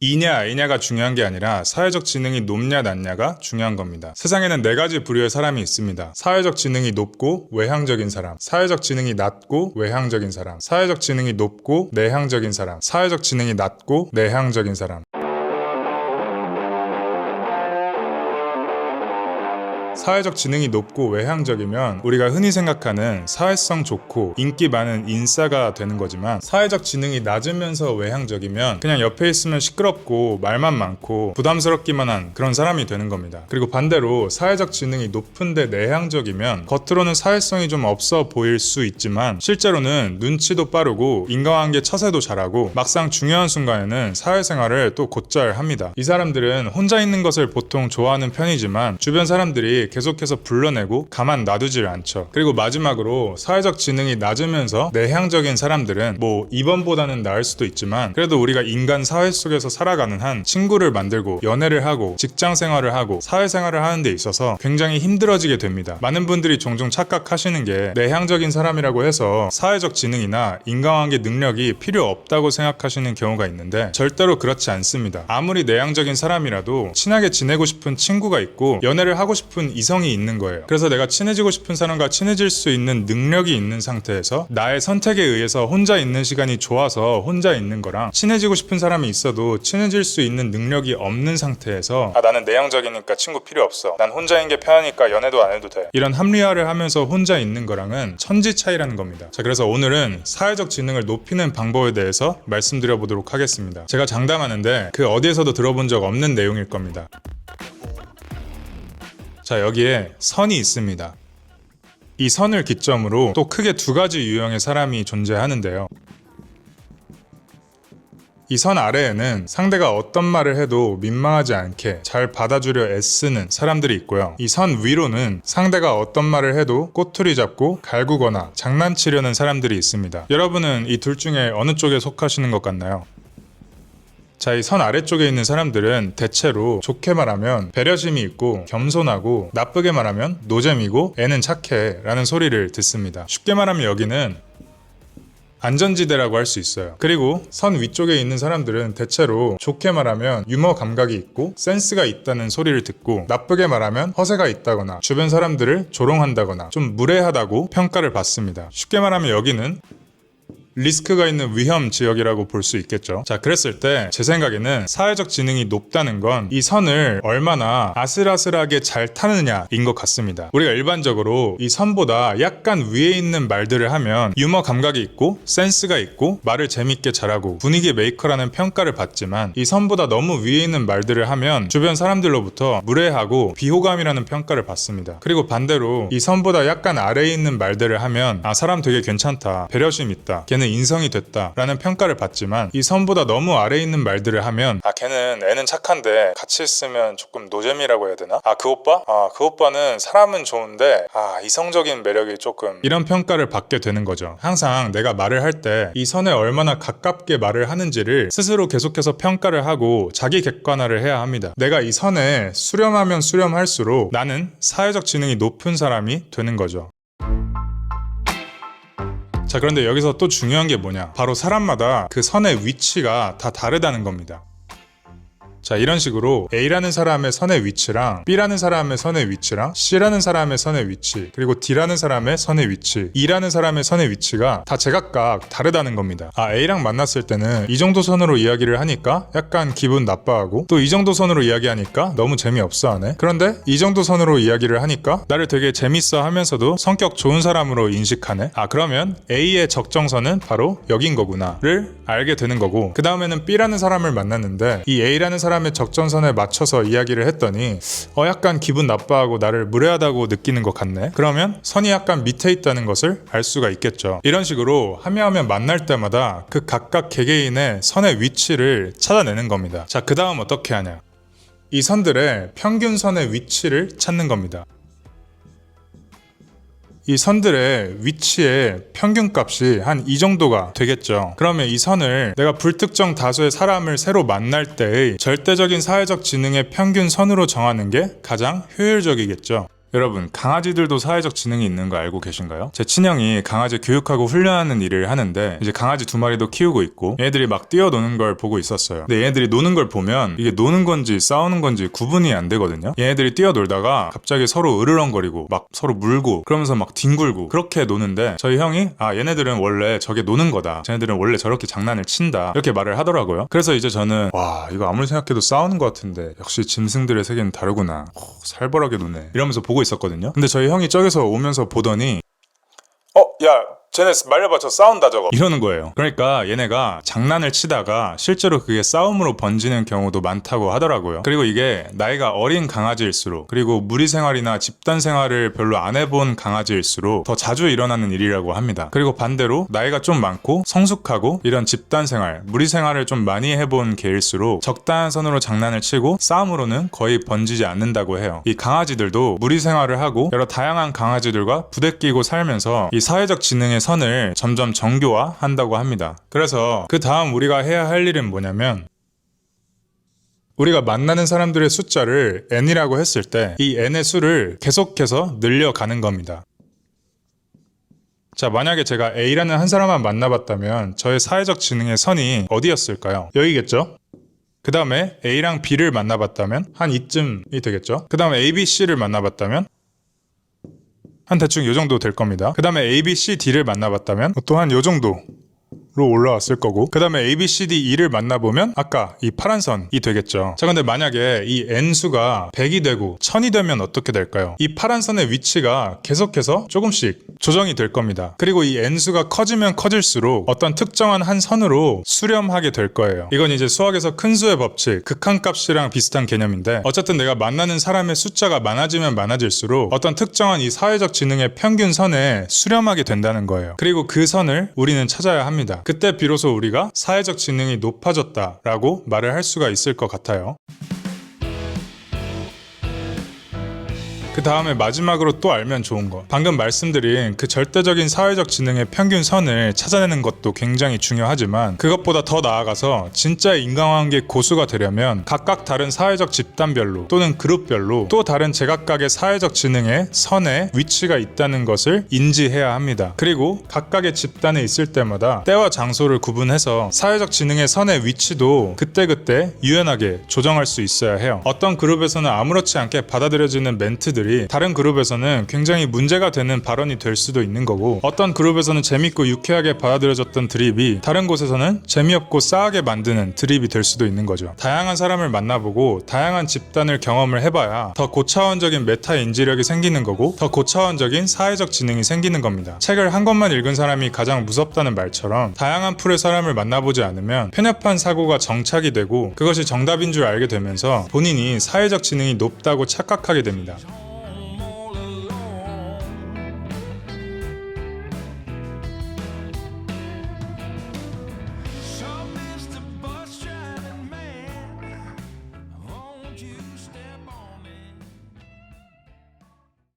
이냐 아니냐가 중요한 게 아니라 사회적 지능이 높냐 낮냐가 중요한 겁니다. 세상에는 네 가지 부류의 사람이 있습니다. 사회적 지능이 높고 외향적인 사람, 사회적 지능이 낮고 외향적인 사람, 사회적 지능이 높고 내향적인 사람, 사회적 지능이 낮고 내향적인 사람. 사회적 지능이 높고 외향적이면 우리가 흔히 생각하는 사회성 좋고 인기 많은 인싸가 되는 거지만, 사회적 지능이 낮으면서 외향적이면 그냥 옆에 있으면 시끄럽고 말만 많고 부담스럽기만 한 그런 사람이 되는 겁니다. 그리고 반대로 사회적 지능이 높은데 내향적이면 겉으로는 사회성이 좀 없어 보일 수 있지만 실제로는 눈치도 빠르고 인간관계 처세도 잘하고 막상 중요한 순간에는 사회생활을 또 곧잘 합니다. 이 사람들은 혼자 있는 것을 보통 좋아하는 편이지만 주변 사람들이 계속해서 불러내고 가만 놔두질 않죠. 그리고 마지막으로 사회적 지능이 낮으면서 내향적인 사람들은 뭐 2번보다는 나을 수도 있지만 그래도 우리가 인간 사회 속에서 살아가는 한 친구를 만들고 연애를 하고 직장 생활을 하고 사회생활을 하는 데 있어서 굉장히 힘들어지게 됩니다. 많은 분들이 종종 착각하시는 게 내향적인 사람이라고 해서 사회적 지능이나 인간관계 능력이 필요 없다고 생각하시는 경우가 있는데 절대로 그렇지 않습니다. 아무리 내향적인 사람이라도 친하게 지내고 싶은 친구가 있고 연애를 하고 싶은 이성이 있는 거예요. 그래서 내가 친해지고 싶은 사람과 친해질 수 있는 능력이 있는 상태에서 나의 선택에 의해서 혼자 있는 시간이 좋아서 혼자 있는 거랑 친해지고 싶은 사람이 있어도 친해질 수 있는 능력이 없는 상태에서 나는 내향적이니까 친구 필요 없어, 난 혼자인 게 편하니까 연애도 안 해도 돼, 이런 합리화를 하면서 혼자 있는 거랑은 천지 차이라는 겁니다. 자, 그래서 오늘은 사회적 지능을 높이는 방법에 대해서 말씀드려 보도록 하겠습니다. 제가 장담하는데 그 어디에서도 들어본 적 없는 내용일 겁니다. 자, 여기에 선이 있습니다. 이 선을 기점으로 또 크게 두 가지 유형의 사람이 존재하는데요. 이 선 아래에는 상대가 어떤 말을 해도 민망하지 않게 잘 받아주려 애쓰는 사람들이 있고요. 이 선 위로는 상대가 어떤 말을 해도 꼬투리 잡고 갈구거나 장난치려는 사람들이 있습니다. 여러분은 이 둘 중에 어느 쪽에 속하시는 것 같나요? 자, 이 선 아래쪽에 있는 사람들은 대체로 좋게 말하면 배려심이 있고 겸손하고, 나쁘게 말하면 노잼이고 애는 착해 라는 소리를 듣습니다. 쉽게 말하면 여기는 안전지대라고 할 수 있어요. 그리고 선 위쪽에 있는 사람들은 대체로 좋게 말하면 유머 감각이 있고 센스가 있다는 소리를 듣고, 나쁘게 말하면 허세가 있다거나 주변 사람들을 조롱한다거나 좀 무례하다고 평가를 받습니다. 쉽게 말하면 여기는 리스크가 있는 위험 지역이라고 볼 수 있겠죠. 자, 그랬을 때 제 생각에는 사회적 지능이 높다는 건 이 선을 얼마나 아슬아슬하게 잘 타느냐인 것 같습니다. 우리가 일반적으로 이 선보다 약간 위에 있는 말들을 하면 유머 감각이 있고 센스가 있고 말을 재밌게 잘하고 분위기 메이커라는 평가를 받지만, 이 선보다 너무 위에 있는 말들을 하면 주변 사람들로부터 무례하고 비호감이라는 평가를 받습니다. 그리고 반대로 이 선보다 약간 아래에 있는 말들을 하면 사람 되게 괜찮다, 배려심 있다, 걔는 인성이 됐다 라는 평가를 받지만, 이 선보다 너무 아래에 있는 말들을 하면 걔는 애는 착한데 같이 있으면 조금 노잼이라고 해야 되나? 그 오빠? 그 오빠는 사람은 좋은데 이성적인 매력이 조금, 이런 평가를 받게 되는 거죠. 항상 내가 말을 할 때 이 선에 얼마나 가깝게 말을 하는지를 스스로 계속해서 평가를 하고 자기 객관화를 해야 합니다. 내가 이 선에 수렴하면 수렴할수록 나는 사회적 지능이 높은 사람이 되는 거죠. 자, 그런데 여기서 또 중요한 게 뭐냐? 바로 사람마다 그 선의 위치가 다 다르다는 겁니다. 자, 이런 식으로 A라는 사람의 선의 위치랑 B라는 사람의 선의 위치랑 C라는 사람의 선의 위치, 그리고 D라는 사람의 선의 위치, E라는 사람의 선의 위치가 다 제각각 다르다는 겁니다. A랑 만났을 때는 이 정도 선으로 이야기를 하니까 약간 기분 나빠하고, 또 이 정도 선으로 이야기하니까 너무 재미없어 하네. 그런데 이 정도 선으로 이야기를 하니까 나를 되게 재밌어 하면서도 성격 좋은 사람으로 인식하네. 그러면 A의 적정선은 바로 여긴 거구나를 알게 되는 거고, 그 다음에는 B라는 사람을 만났는데 이 A라는 사람의 적정선에 맞춰서 이야기를 했더니 약간 기분 나빠하고 나를 무례하다고 느끼는 것 같네. 그러면 선이 약간 밑에 있다는 것을 알 수가 있겠죠. 이런 식으로 하며 만날 때마다 그 각각 개개인의 선의 위치를 찾아내는 겁니다. 자, 그 다음 어떻게 하냐? 이 선들의 평균선의 위치를 찾는 겁니다. 이 선들의 위치의 평균값이 한 이 정도가 되겠죠. 그러면 이 선을 내가 불특정 다수의 사람을 새로 만날 때의 절대적인 사회적 지능의 평균선으로 정하는 게 가장 효율적이겠죠. 여러분, 강아지들도 사회적 지능이 있는 거 알고 계신가요? 제 친형이 강아지 교육하고 훈련하는 일을 하는데 이제 강아지 2마리도 키우고 있고 얘네들이 막 뛰어노는 걸 보고 있었어요. 근데 얘네들이 노는 걸 보면 이게 노는 건지 싸우는 건지 구분이 안 되거든요. 얘네들이 뛰어놀다가 갑자기 서로 으르렁거리고 막 서로 물고 그러면서 막 뒹굴고 그렇게 노는데 저희 형이 얘네들은 원래 저게 노는 거다. 쟤네들은 원래 저렇게 장난을 친다. 이렇게 말을 하더라고요. 그래서 이제 저는 와, 이거 아무리 생각해도 싸우는 것 같은데 역시 짐승들의 세계는 다르구나. 살벌하게 노네. 이러면서 보고 있었거든요. 근데 저희 형이 저기서 오면서 보더니 야, 쟤네 말려봐, 저 싸운다 저거 이러는 거예요. 그러니까 얘네가 장난을 치다가 실제로 그게 싸움으로 번지는 경우도 많다고 하더라고요. 그리고 이게 나이가 어린 강아지일수록, 그리고 무리 생활이나 집단 생활을 별로 안 해본 강아지일수록 더 자주 일어나는 일이라고 합니다. 그리고 반대로 나이가 좀 많고 성숙하고 이런 집단 생활, 무리 생활을 좀 많이 해본 개일수록 적당한 선으로 장난을 치고 싸움으로는 거의 번지지 않는다고 해요. 이 강아지들도 무리 생활을 하고 여러 다양한 강아지들과 부대끼고 살면서 이 사회적 지능의 선을 점점 정교화한다고 합니다. 그래서 그 다음 우리가 해야 할 일은 뭐냐면, 우리가 만나는 사람들의 숫자를 n이라고 했을 때 이 n의 수를 계속해서 늘려가는 겁니다. 자, 만약에 제가 A라는 한 사람만 만나봤다면 저의 사회적 지능의 선이 어디였을까요? 여기겠죠? 그 다음에 A랑 B를 만나봤다면 한 이쯤이 되겠죠? 그 다음에 A, B, C를 만나봤다면 한 대충 요 정도 될 겁니다. 그 다음에 A, B, C, D를 만나봤다면 또한 요 정도로 올라왔을 거고, 그 다음에 A, B, C, D, E를 만나보면 아까 이 파란 선이 되겠죠. 자, 근데 만약에 이 N수가 100이 되고 1000이 되면 어떻게 될까요? 이 파란 선의 위치가 계속해서 조금씩 조정이 될 겁니다. 그리고 이 N수가 커지면 커질수록 어떤 특정한 한 선으로 수렴하게 될 거예요. 이건 이제 수학에서 큰 수의 법칙, 극한값이랑 비슷한 개념인데, 어쨌든 내가 만나는 사람의 숫자가 많아지면 많아질수록 어떤 특정한 이 사회적 지능의 평균선에 수렴하게 된다는 거예요. 그리고 그 선을 우리는 찾아야 합니다. 그때 비로소 우리가 사회적 지능이 높아졌다라고 말을 할 수가 있을 것 같아요. 그 다음에 마지막으로 또 알면 좋은 거, 방금 말씀드린 그 절대적인 사회적 지능의 평균선을 찾아내는 것도 굉장히 중요하지만, 그것보다 더 나아가서 진짜 인간관계 고수가 되려면 각각 다른 사회적 집단별로 또는 그룹별로 또 다른 제각각의 사회적 지능의 선에 위치가 있다는 것을 인지해야 합니다. 그리고 각각의 집단에 있을 때마다 때와 장소를 구분해서 사회적 지능의 선의 위치도 그때그때 유연하게 조정할 수 있어야 해요. 어떤 그룹에서는 아무렇지 않게 받아들여지는 멘트들이 다른 그룹에서는 굉장히 문제가 되는 발언이 될 수도 있는 거고, 어떤 그룹에서는 재밌고 유쾌하게 받아들여졌던 드립이 다른 곳에서는 재미없고 싸하게 만드는 드립이 될 수도 있는 거죠. 다양한 사람을 만나보고 다양한 집단을 경험을 해봐야 더 고차원적인 메타 인지력이 생기는 거고, 더 고차원적인 사회적 지능이 생기는 겁니다. 책을 한 권만 읽은 사람이 가장 무섭다는 말처럼 다양한 풀의 사람을 만나보지 않으면 편협한 사고가 정착이 되고 그것이 정답인 줄 알게 되면서 본인이 사회적 지능이 높다고 착각하게 됩니다.